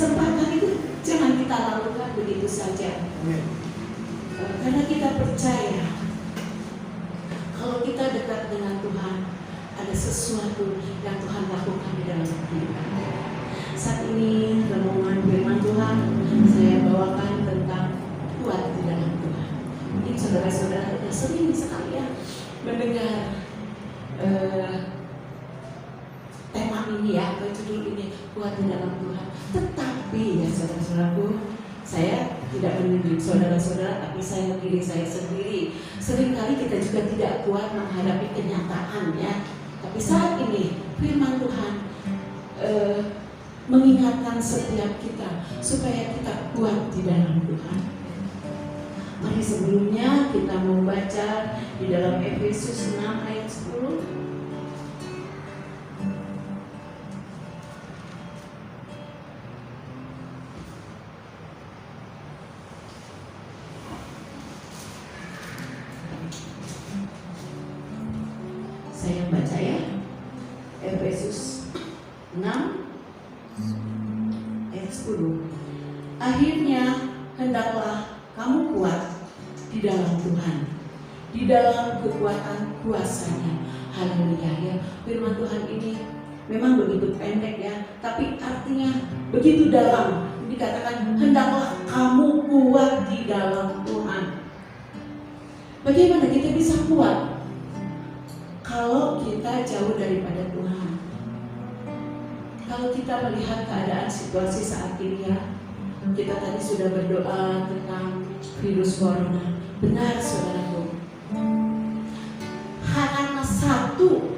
kesempatan itu jangan kita lakukan begitu saja. Karena kita percaya kalau kita dekat dengan Tuhan, ada sesuatu yang Tuhan lakukan di dalam kehidupan kita. Saat ini renungan firman Tuhan saya bawakan tentang kuat di dalam Tuhan. Mungkin saudara-saudara sudah sering sekali ya mendengar tema ini ya, judul ini, kuat di dalam Tuhan. Tetapi ya saudara-saudaraku, saya tidak menunjuk saudara-saudara, tapi diri saya sendiri. Seringkali kita juga tidak kuat menghadapi kenyataannya. Tapi saat ini firman Tuhan mengingatkan setiap kita supaya kita kuat di dalam Tuhan. Mari sebelumnya kita membaca di dalam Efesus 6 ayat 10. Saya baca ya, Efesus 6 ayat 10. Akhirnya hendaklah kamu kuat di dalam Tuhan, di dalam kekuatan kuasa-Nya. Haleluya ya. Firman Tuhan ini memang begitu pendek ya, tapi artinya begitu dalam. Dikatakan hendaklah kamu kuat di dalam Tuhan. Bagaimana kita bisa kuat kalau kita jauh daripada Tuhan? Kalau kita melihat keadaan situasi saat ini ya, kita tadi sudah berdoa tentang virus corona. Benar saudaraku, karena satu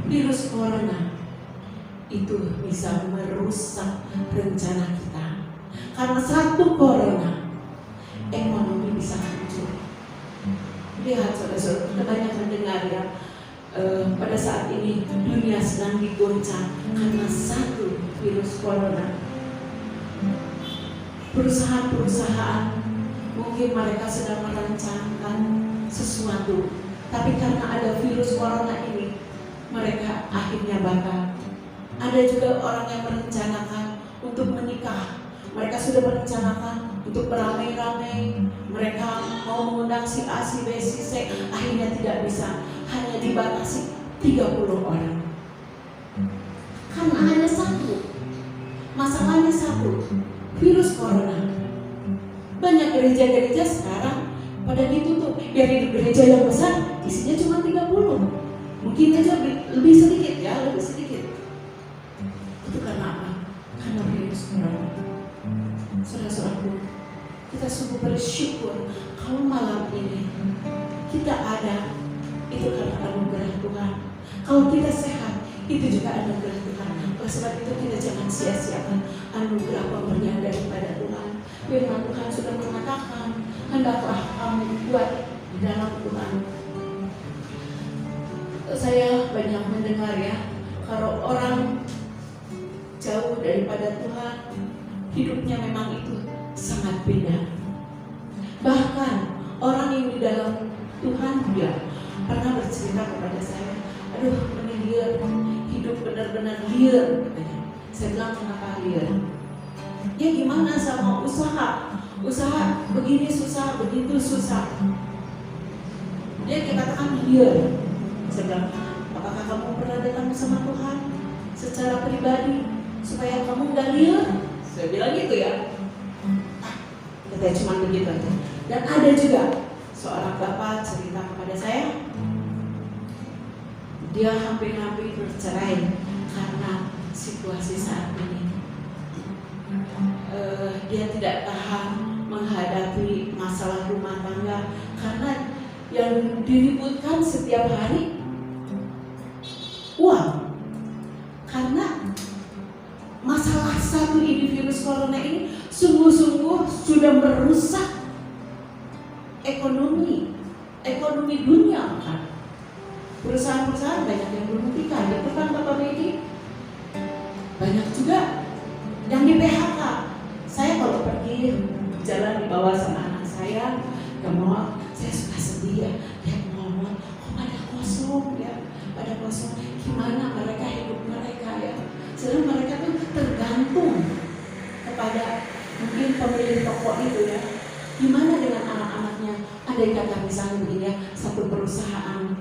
virus corona itu bisa merusak rencana kita. Karena satu corona, ekonomi bisa hancur. Lihat saudara-saudara, kita banyak mendengar ya, pada saat ini dunia sedang digoncang karena satu virus corona. Perusahaan-perusahaan mungkin mereka sedang merancangkan sesuatu, tapi karena ada virus corona ini, mereka akhirnya bakal. Ada juga orang yang merencanakan untuk menikah. Mereka sudah merencanakan untuk beramai-ramai. Mereka mau mengundang si A, si B, si C, akhirnya tidak bisa. Hanya dibatasi 30 orang. Karena hanya satu. Masalahnya satu, virus corona. Banyak gereja-gereja sekarang pada ditutup. Dari gereja yang besar isinya cuma 30. Mungkin aja lebih sedikit ya, lebih sedikit. Itu karena apa? Karena virus corona. Saudara-saudaraku, kita sungguh bersyukur kalau malam ini kita ada, itu karena anugerah Tuhan. Kalau kita sehat, itu juga anugerah Tuhan. Oleh sebab itu kita jangan sia-siakan anugerah pemberian daripada Tuhan. Firman Tuhan sudah mengatakan, hendaklah kamu kuat di dalam Tuhan. Saya banyak mendengar ya, kalau orang jauh daripada Tuhan, hidupnya memang itu sangat beda. Bahkan orang yang di dalam Tuhan dia pernah bercerita kepada saya, aduh liar, hidup benar-benar liar katanya. Saya bilang kenapa liar? Ya gimana sama usaha? Usaha begini susah, begitu susah. Dia dikatakan liar. Saya bilang, apakah kamu pernah datang sama Tuhan secara pribadi supaya kamu gak liar? Saya bilang gitu ya. Katanya cuma begitu aja. Dan ada juga seorang bapak cerita kepada saya, dia hampir-hampir bercerai karena situasi saat ini. Dia tidak tahan menghadapi masalah rumah tangga karena yang diributkan setiap hari uang. Karena masalah satu ini, virus corona ini sungguh-sungguh sudah merusak ekonomi dunia kan. Perusahaan-perusahaan banyak yang menghentikan, itu kan Bapak Medi. Banyak juga yang di PHK. Saya kalau pergi jalan di bawah sama anak saya ke mall, saya suka sedih ya, lihat mall-mall kok pada kosong ya, pada kosong. Gimana mereka hidup mereka ya? Sedang mereka tuh tergantung Mungkin pemilik toko itu ya, gimana dengan anak-anaknya? Ada yang kata misalnya begini ya, satu perusahaan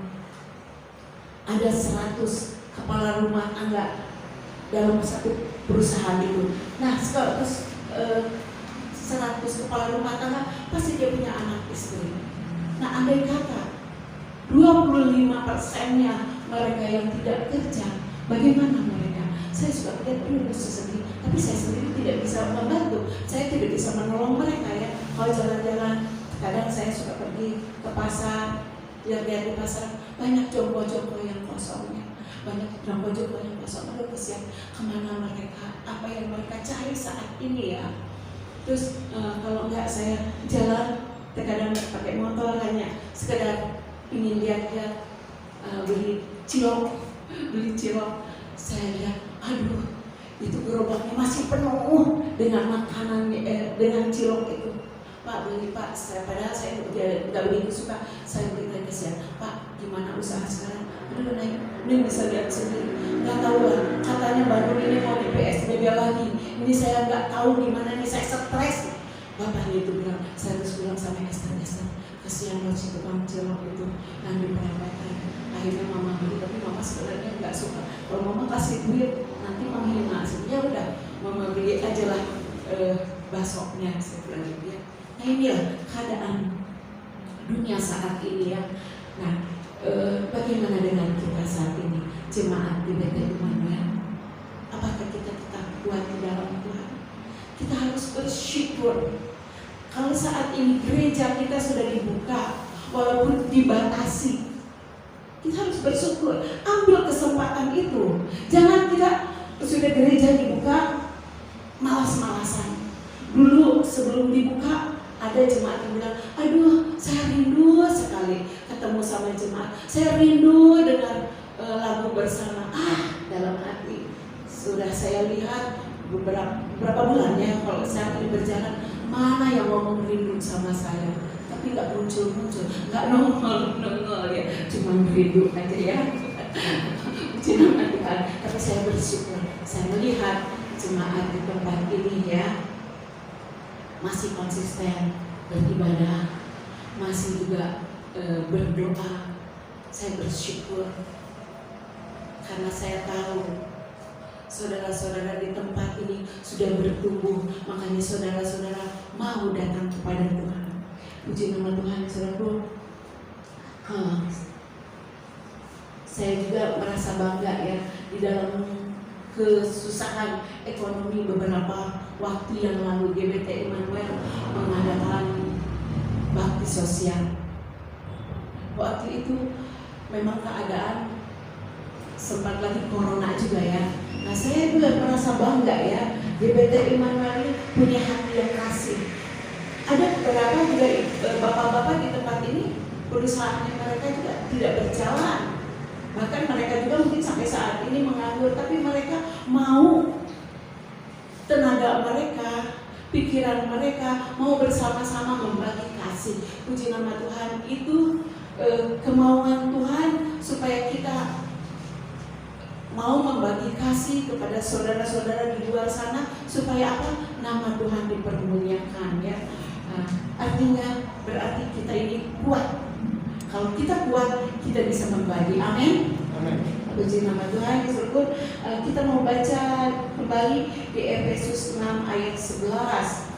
ada 100 kepala rumah tangga dalam satu perusahaan itu. Nah, 100 kepala rumah tangga pasti dia punya anak istri. Nah, andai kata 25%-nya mereka yang tidak kerja, bagaimana mereka? Saya suka lihat dulu sedih, tapi saya sendiri tidak bisa membantu. Saya tidak bisa menolong mereka ya. Kalau jalan-jalan, kadang saya suka pergi ke pasar, lihat-lihat di pasar, banyak jongkok-jongkok yang kosongnya, banyak jongkok-jongkok yang kosong. Aduh kesian, kemana mereka? Apa yang mereka cari saat ini ya? Terus kalau enggak saya jalan, terkadang pakai motor hanya sekedar ingin lihat-lihat, beli cilok. Saya lihat, aduh itu gerobaknya masih penuh dengan makanan, dengan cilok itu. Pak beli Pak, padahal saya nggak begitu suka, saya beli kesian. Pak gimana usaha sekarang? Aduh ini bisa lihat sendiri, nggak tahu lah. Katanya baru ini mau di PSBB lagi. Ini saya nggak tahu gimana nih, saya stres. Bapaknya itu bilang, saya terus bilang sama Esther, kesian loh si tukang cilok itu, nanti merepotkan. Akhirnya mama beli, tapi mama sebenarnya nggak suka. Kalau mama kasih duit nanti menghina. Ya udah, mama beli aja lah baksonya, saya bilang gitu ya. Nah inilah keadaan dunia saat ini ya. Nah, bagaimana dengan kita saat ini, jemaat di BT Immanuel? Apakah kita tetap kuat di dalam Tuhan? Kita harus bersyukur. Kalau saat ini gereja kita sudah dibuka, walaupun dibatasi, kita harus bersyukur. Ambil kesempatan itu. Jangan kita sudah gereja dibuka, malas-malasan. Dulu sebelum dibuka, ada jemaat yang bilang, aduh saya rindu sekali ketemu sama jemaat. Saya rindu dengan lagu bersama. Dalam hati sudah saya lihat beberapa bulan ya, kalau saya ini berjalan, mana yang ngomong rindu sama saya, tapi nggak muncul, nggak nongol ya, cuma rindu aja ya. Puji nama Tuhan. Tapi saya bersyukur, saya melihat jemaat di tempat ini ya masih konsisten beribadah, masih juga berdoa. Saya bersyukur karena saya tahu saudara-saudara di tempat ini sudah bertumbuh, makanya saudara-saudara mau datang kepada Tuhan. Puji nama Tuhan, saudaraku. Saya juga merasa bangga ya di dalam kesusahan ekonomi beberapa waktu yang lalu GBT Immanuel mengadakan bakti sosial. Waktu itu memang keadaan sempat lagi corona juga ya. Nah saya juga merasa bangga ya, GBT Immanuel ini punya hati yang kasih. Ada beberapa juga bapak-bapak di tempat ini perusahaannya mereka juga tidak berjalan. Bahkan mereka juga mungkin sampai saat ini menganggur, tapi mereka mau tenaga mereka, pikiran mereka mau bersama-sama membagi kasih. Puji nama Tuhan, itu kemauan Tuhan supaya kita mau membagi kasih kepada saudara-saudara di luar sana, supaya apa? Nama Tuhan dipermuliakan ya. Artinya berarti kita ini kuat. Kalau kita kuat, kita bisa membagi. Amin. Amin. Puji nama Tuhan. Kita mau baca kembali di Efesus 6 ayat 11.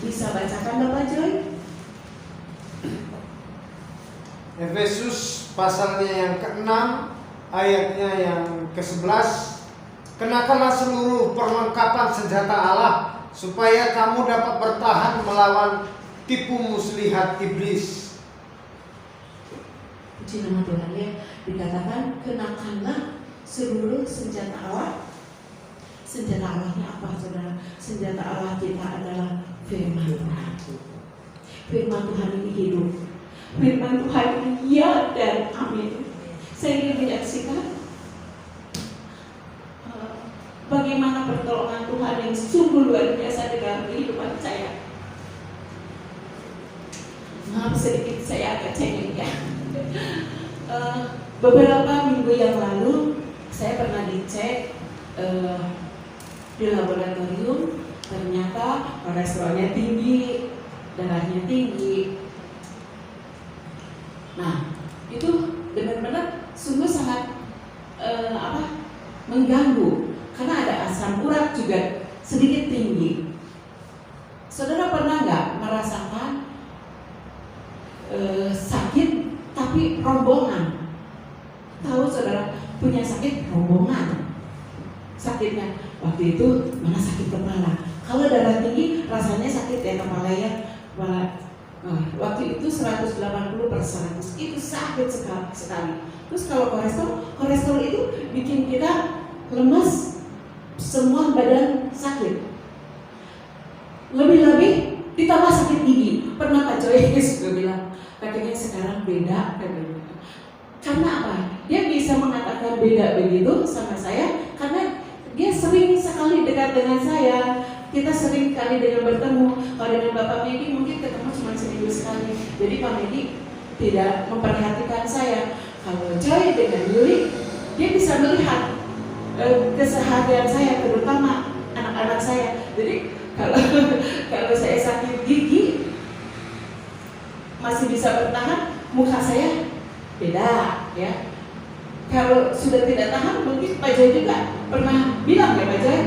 Bisa bacakan Bapak Joy? Efesus pasalnya yang ke-6, ayatnya yang ke-11. Kenakanlah seluruh perlengkapan senjata Allah, supaya kamu dapat bertahan melawan tipu muslihat iblis. Puji nama Tuhan ya. Dikatakan kenakanlah seluruh senjata Allah. Senjata Allahnya apa saudara? Senjata Allah kita adalah firman Tuhan. Firman Tuhan ini hidup. Firman Tuhan ini ya dan amin. Saya ingin menyaksikan bagaimana pertolongan Tuhan yang sungguh luar biasa dalam kehidupan saya. Maaf sedikit saya agak cengeng ya. Beberapa minggu yang lalu saya pernah dicek di laboratorium. kolesterolnya tinggi, darahnya tinggi. Nah, itu benar-benar sungguh sangat mengganggu, karena ada asam urat juga sedikit tinggi. Saudara pernah nggak merasakan sakit tapi rombongan? Tahu saudara punya sakit rombongan? Sakitnya waktu itu mana sakit kepala. Kalau darah tinggi rasanya sakit ya kepala ya. Waktu itu 180/100 itu sakit sekali. Terus kalau kolesterol itu bikin kita lemas, semua badan sakit. Lebih-lebih ditambah sakit gigi. Pernah Pak Joy juga bilang, katanya sekarang beda katanya. Karena apa? Dia bisa mengatakan beda begitu sama saya karena dia sering sekali dekat dengan saya. Kita sering kali dengan bertemu. Kalau dengan Bapak Medi mungkin ketemu cuma seminggu sekali. Jadi Pak Medi tidak memperhatikan saya. Kalau Joy dengan Yuli, dia bisa melihat keseharian saya, terutama anak-anak saya. Jadi kalau saya sakit gigi masih bisa bertahan, muka saya beda ya. Kalau sudah tidak tahan, mungkin Pak Joy juga pernah bilang ya Pak Joy,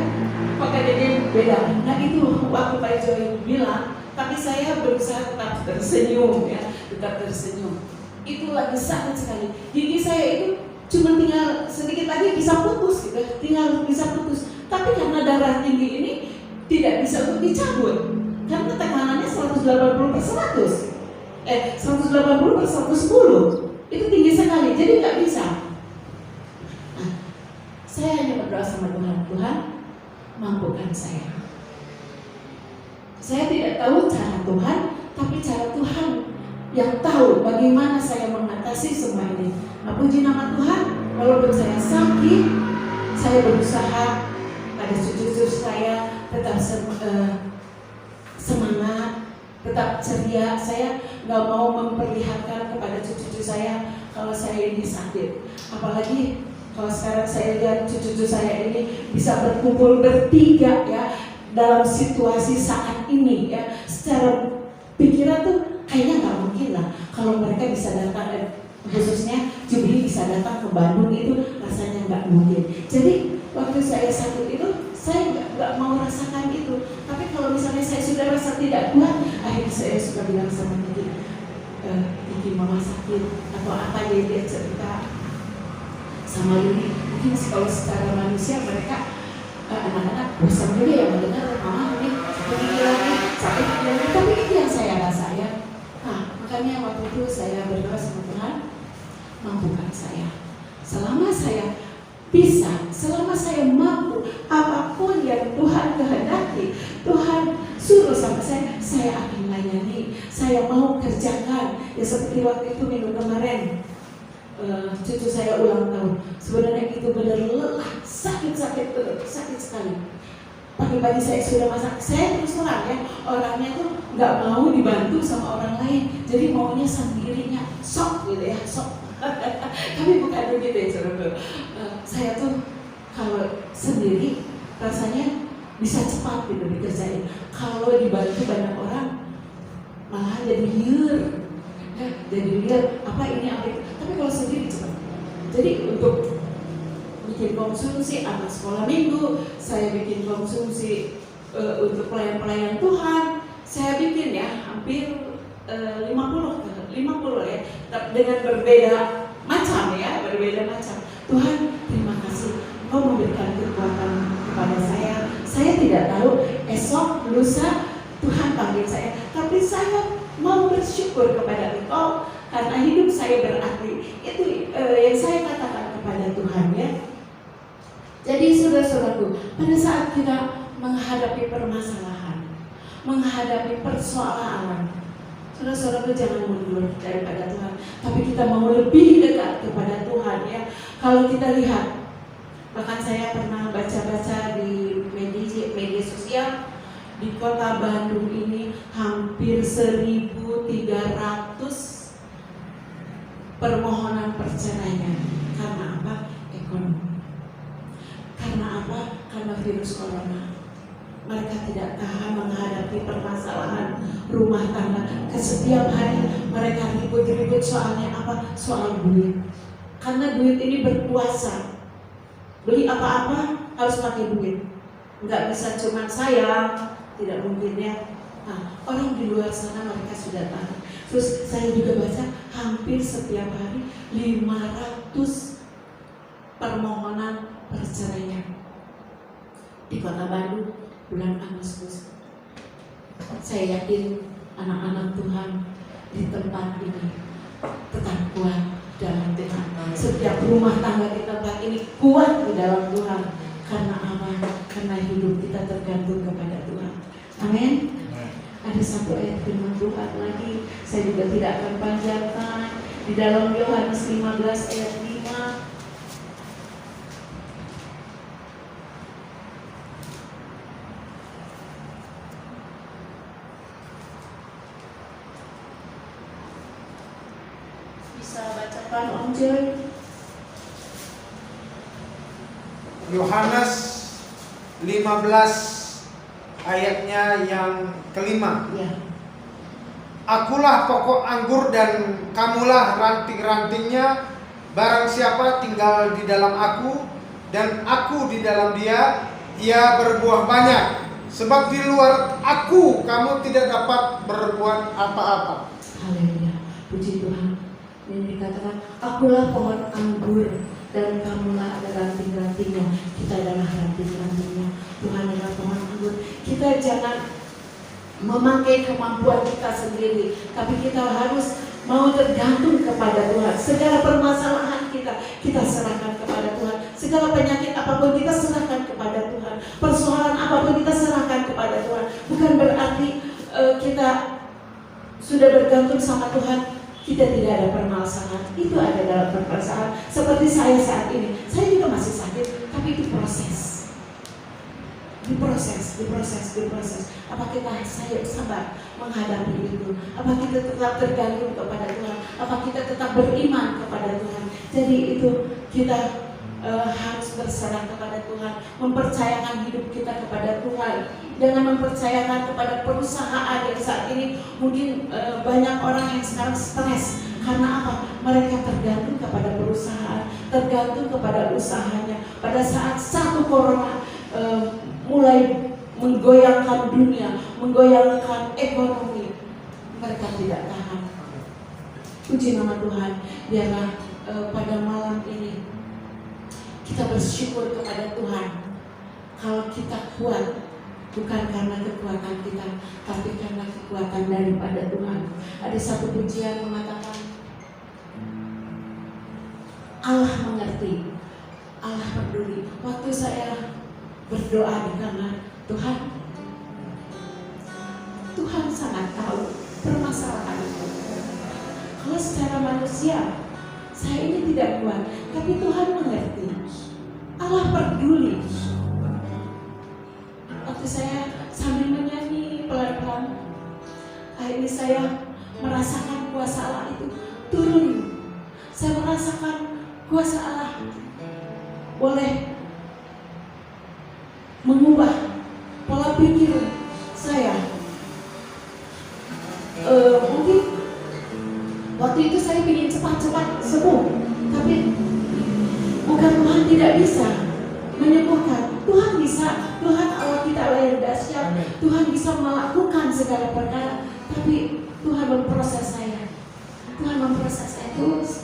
kok jadi beda. Nah itu waktu Pak Joy bilang, tapi saya berusaha tetap tersenyum ya, tetap tersenyum. Itu lagi sakit sekali. Gigi saya itu cuma tinggal sedikit lagi bisa putus gitu, tinggal bisa putus. Tapi karena darah tinggi ini tidak bisa untuk dicabut, karena tekanannya 180/100, 180/110 itu tinggi sekali, jadi nggak bisa. Nah, saya hanya berdoa sama Tuhan, Tuhan mampukan saya. Saya tidak tahu cara Tuhan, tapi cara Tuhan yang tahu bagaimana saya mengatasi semua ini. Nah, puji nama Tuhan, walaupun saya sakit, saya berusaha pada cucu-cucu saya tetap semangat, tetap ceria. Saya nggak mau memperlihatkan kepada cucu-cucu saya kalau saya ini sakit. Apalagi kalau sekarang saya lihat cucu-cucu saya ini bisa berkumpul bertiga ya dalam situasi saat ini ya. Secara pikiran tuh kayaknya nggak mungkin lah kalau mereka bisa datang, khususnya Jubli bisa datang ke Bandung, itu rasanya nggak mungkin. Jadi waktu saya sakit itu saya nggak mau rasakan itu. Tapi kalau misalnya saya sudah rasa tidak kuat, akhirnya saya suka bilang sama Kiki mama sakit atau apa, dia cerita sama Yuni. Mungkin kalau secara manusia mereka anak-anak bosan juga ya mendengar mama ini sakit lagi, tapi itu yang saya rasa ya. Nah, makanya waktu itu saya berdoa sama Tuhan, mampukan saya. Selama saya bisa, selama saya mampu, apapun yang Tuhan kehendaki, Tuhan suruh sama saya akan layani. Saya mau kerjakan. Ya seperti waktu itu minggu kemarin, cucu saya ulang tahun. Sebenarnya itu benar lelah, sakit sekali. Pagi-pagi saya sudah masak. Saya terus terang ya, orangnya tuh nggak mau dibantu sama orang lain. Jadi maunya sendirinya, sok gitu ya, sok. Tapi bukan begitu ya saudara. Saya tuh kalau sendiri rasanya bisa cepat gitu dikerjain. Kalau dibantu banyak orang malah jadi liur. Apa ini apa itu. Tapi kalau sendiri cepat. Jadi untuk bikin konsumsi anak sekolah minggu, saya bikin konsumsi untuk pelayan-pelayan Tuhan, saya bikin ya hampir 50 ya, dengan berbeda macam. Tuhan terima kasih, Engkau memberikan kekuatan kepada saya. Saya tidak tahu esok lusa Tuhan panggil saya, tapi saya mau bersyukur kepada Engkau karena hidup saya berarti. Itu yang saya katakan kepada Tuhan ya. Jadi saudara-saudaraku, pada saat kita menghadapi permasalahan, menghadapi persoalan, saudara-saudaraku jangan mundur daripada Tuhan, tapi kita mau lebih dekat kepada Tuhan ya. Kalau kita lihat, bahkan saya pernah baca-baca di media sosial, di kota Bandung ini hampir 1.300 permohonan perceraian. Karena apa? Ekonomi. Karena apa? Karena virus corona. mereka tidak tahan menghadapi permasalahan rumah tangga. Setiap hari mereka ribut-ribut, soalnya apa? Soal duit. Karena duit ini berkuasa. Beli apa-apa harus pakai duit. Nggak bisa cuma sayang, tidak mungkin ya. Nah, orang di luar sana mereka sudah tahu. Terus saya juga baca hampir setiap hari 500 permohonan perceraian di Kota Bandung bulan Agustus. Saya yakin anak-anak Tuhan di tempat ini tetap kuat dalam Tuhan. Setiap rumah tangga di tempat ini kuat di dalam Tuhan. Karena apa? Karena hidup kita tergantung kepada Tuhan. Amin. Ada satu ayat firman Tuhan lagi, saya juga tidak akan panjangkan, di dalam Yohanes 15 ayat 5. Bisa bacakan Om Joy? Yohanes 15 ayatnya yang kelima. Ya. Akulah pokok anggur dan kamulah ranting-rantingnya. Barang siapa tinggal di dalam aku dan aku di dalam dia, ia berbuah banyak. Sebab di luar aku kamu tidak dapat berbuat apa-apa. Haleluya, puji Tuhan. Ini dikatakan, akulah pohon anggur dan kamulah ada ranting-rantingnya. Kita adalah ranting-rantingnya. Tuhan adalah pohon anggur. Kita jangan memakai kemampuan kita sendiri, tapi kita harus mau tergantung kepada Tuhan. Segala permasalahan kita serahkan kepada Tuhan. Segala penyakit apapun kita serahkan kepada Tuhan. Persoalan apapun kita serahkan kepada Tuhan. Bukan berarti kita sudah bergantung sama Tuhan, kita tidak ada permasalahan. Itu ada dalam permasalahan. Seperti saya saat ini, saya juga masih sakit, tapi itu proses. Diproses. Apa kita sabar menghadapi itu? Apa kita tetap tergantung kepada Tuhan? Apa kita tetap beriman kepada Tuhan? Jadi itu kita harus berserah kepada Tuhan, mempercayakan hidup kita kepada Tuhan. Jangan mempercayakan kepada perusahaan yang saat ini mungkin banyak orang yang sekarang stres. Karena apa? Mereka tergantung kepada perusahaan, tergantung kepada usahanya. Pada saat satu corona mulai menggoyangkan dunia, menggoyangkan ekonomi, mereka tidak tahan. Puji nama Tuhan. Biarlah pada malam ini kita bersyukur kepada Tuhan. Kalau kita kuat, bukan karena kekuatan kita, tapi karena kekuatan daripada Tuhan. Ada satu pujian mengatakan, Allah mengerti, Allah peduli. Waktu saya berdoa di kamar, Tuhan sangat tahu permasalahan itu. Kalau secara manusia saya ini tidak kuat, tapi Tuhan mengerti. Allah peduli. Waktu saya sambil menyanyi pelan-pelan, akhirnya saya merasakan kuasa Allah itu turun. Saya merasakan kuasa Allah boleh mengubah pola pikir saya. Mungkin waktu itu saya ingin cepat-cepat sembuh, tapi bukan Tuhan tidak bisa menyembuhkan. Tuhan bisa, Tuhan Allah kita Allah yang dahsyat. Tuhan bisa melakukan segala perkara, tapi Tuhan memproses saya. Tuhan memproses saya terus.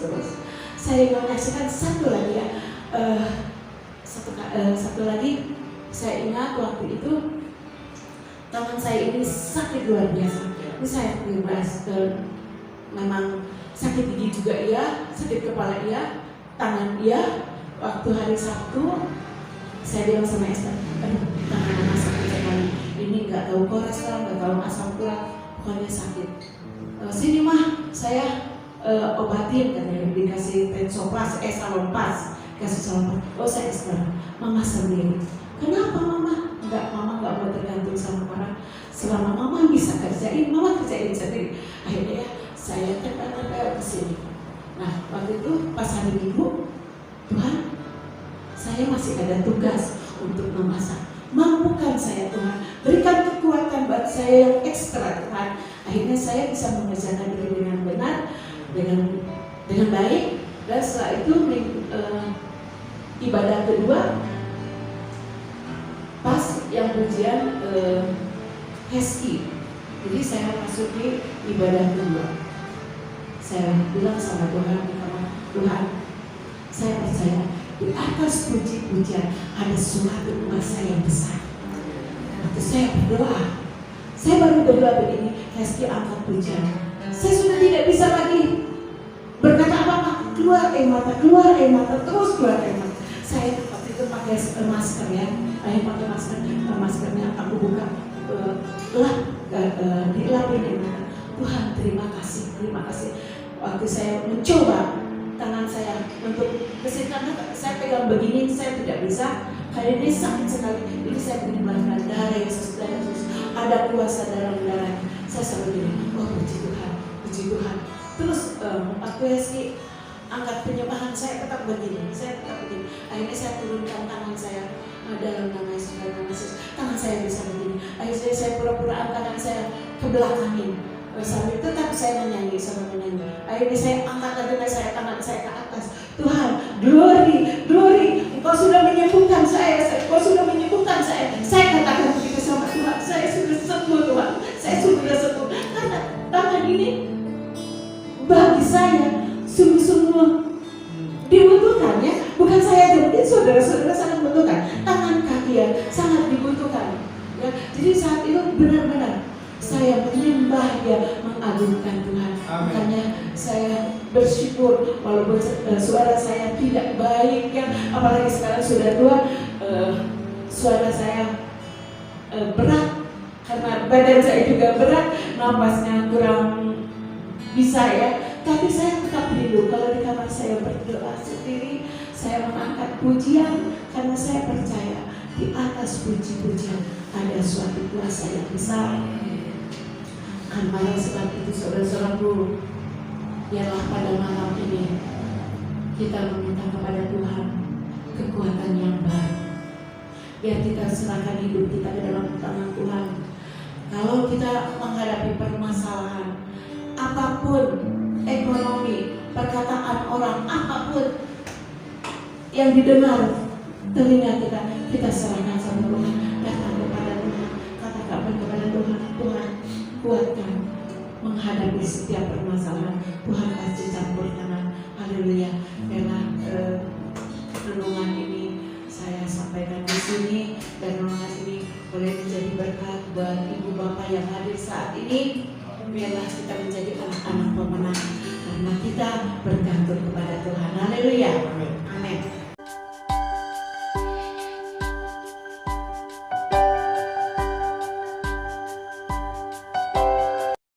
Saya menyaksikan satu lagi ya, satu lagi. Saya ingat waktu itu tangan saya ini sakit luar biasa. Ini saya bebas, memang sakit gigi juga iya, sakit kepala iya, tangan iya. Waktu hari Sabtu saya bilang sama Esther, aduh tangan mama sakit sekali. Ini nggak tahu kolesterol, nggak tahu asam urat, pokoknya sakit. Sini mah saya obatin, katanya dikasih Tensopas, Salonpas, kasih Salonpas. Oh saya Esther, mama sendiri. Kenapa mama? Mama nggak mau tergantung sama orang. Selama mama bisa kerjain, mama kerjain sendiri. Akhirnya saya tempel ke sini. Nah waktu itu pas hari Minggu, Tuhan, saya masih ada tugas untuk memasak. Mampukan saya Tuhan, saya yang ekstra Tuhan. Akhirnya saya bisa mengerjakan itu dengan benar, dengan baik. Dan setelah itu ibadah kedua pas yang pujian Heski. Jadi saya masuk di ibadah kedua. Saya bilang sama Tuhan, Tuhan, saya percaya di atas puji-pujian ada suatu kuasa yang besar. Waktu saya berdoa, saya baru berdoa begini, Heski angkat pujian. Saya sudah tidak bisa lagi berkata apa-apa, keluar air mata, terus keluar air mata. Saya waktu itu pakai masker ya, saya pakai maskernya aku buka, dilapin air mata. Tuhan terima kasih. Waktu saya mencoba tangan saya untuk kesini, karena saya pegang begini, saya tidak bisa. Kali ini sakit sekali. Ini saya menyembahkan darah Yesus, ada kuasa dalam darah. Saya selalu bilang, oh puji Tuhan. Terus waktu Yeski angkat penyembahan, saya tetap begini. Akhirnya saya turunkan tangan saya dalam nama Yesus. Tangan saya bisa begini. Akhirnya saya pura-pura angkat tangan saya ke belakangin. Sambil tetap saya menyanyi. Akhirnya saya angkat tangan saya ke atas. Tuhan, glory, Engkau sudah menyembuhkan saya. Saya katakan begitu sama Tuhan, saya sudah sembuh Tuhan. Saya sudah sembuh. Karena tangan ini bagi saya sungguh-sungguh dibutuhkan ya. Bukan saya aja, mungkin saudara-saudara sangat membutuhkan. Tangan kaki ya sangat dibutuhkan ya. Jadi saat itu benar-benar saya menyembah dia, mengagungkan Tuhan. Makanya saya bersyukur walaupun suara saya tidak baik ya, apalagi sekarang sudah tua, suara saya berat karena badan saya juga berat, napasnya kurang bisa ya. Tapi saya tetap rindu kalau di kamar saya berdoa sendiri, saya mengangkat pujian karena saya percaya di atas puji-pujian ada suatu kuasa yang besar. Mari sebab itu saudara-saudaraku, biarlah pada malam ini kita meminta kepada Tuhan kekuatan yang baru. Biar kita serahkan hidup kita ke dalam tangan Tuhan. Kalau kita menghadapi permasalahan apapun, ekonomi, perkataan orang, apapun yang didengar telinga kita serahkan sama Tuhan. Datang kepada Tuhan, katakan kepada Tuhan, Tuhan kuatkan menghadapi setiap permasalahan. Tuhan pasti campur tangan. Haleluya. Biarlah renungan ini saya sampaikan di sini, dan renungan ini boleh menjadi berkat buat ibu bapak yang hadir saat ini. Biarlah kita menjadi anak-anak pemenang karena kita bergantung kepada Tuhan. Haleluya. Amin.